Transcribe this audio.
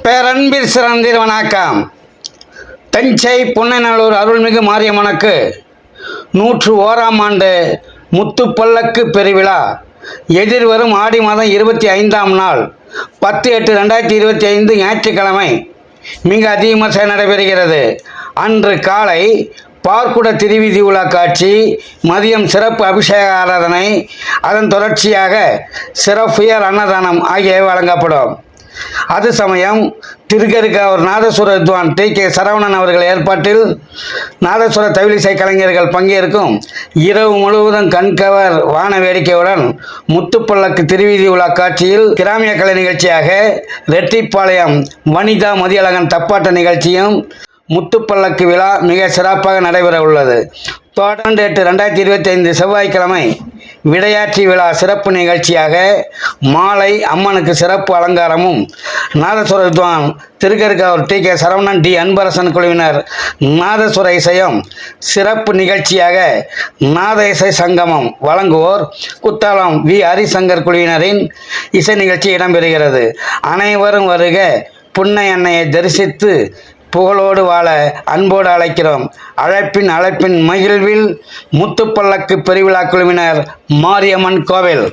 பேரன்பில் சிறந்தீர் வணக்கம். தஞ்சை புன்னைநல்லூர் அருள்மிகு மாரியம்மனுக்கு 101ஆம் ஆண்டு முத்துப்பல்லக்கு பெருவிழா எதிர்வரும் ஆடி மாதம் 25ஆம் நாள் 10/8/2025 ஞாயிற்றுக்கிழமை மிக அதிகமாக நடைபெறுகிறது. அன்று காலை பார்க்குட திருவீதி உலா காட்சி, மதியம் சிறப்பு அபிஷேக ஆராதனை, அதன் தொடர்ச்சியாக சிறப்புயர் அன்னதானம் ஆகியவை வழங்கப்படும். அது சமயம் திருக்கருக்காவூர் நாதசுர வித்வான் T.K. சரவணன் அவர்கள் ஏற்பாட்டில் நாதசுர தவிலிசை கலைஞர்கள் பங்கேற்கும் இரவு முழுவதும் கண்கவர் வான வேடிக்கையுடன் முத்துப்பல்லக்கு திருவீதி உலா காட்சியில் கிராமிய கலை நிகழ்ச்சியாக ரெட்டிப்பாளையம் வனிதா மதியழகன் தப்பாட்ட நிகழ்ச்சியும் முத்துப்பல்லக்கு விழா மிக சிறப்பாக நடைபெற உள்ளது. தொடர்ந்து 8/2025 செவ்வாய்க்கிழமை விடையாட்சி விழா சிறப்பு நிகழ்ச்சியாக மாலை அம்மனுக்கு சிறப்பு அலங்காரமும், நாதசுர வித்வான் திருக்கருக்காவூர் T.K. சரவணன், டி. அன்பரசன் குழுவினர் நாதசுர இசையும் சிறப்பு நிகழ்ச்சியாக நாத இசை சங்கமம் வழங்குவோர் குத்தாலம் வி. ஹரிசங்கர் குழுவினரின் இசை நிகழ்ச்சி இடம்பெறுகிறது. அனைவரும் வருக, புன்னை அன்னையை தரிசித்து புகழோடு வாழ அன்போடு அழைக்கிறோம். அழைப்பின் மகிழ்வில் முத்துப்பல்லக்கு பெருவிழா குழுவினர், மாரியம்மன் கோவில்.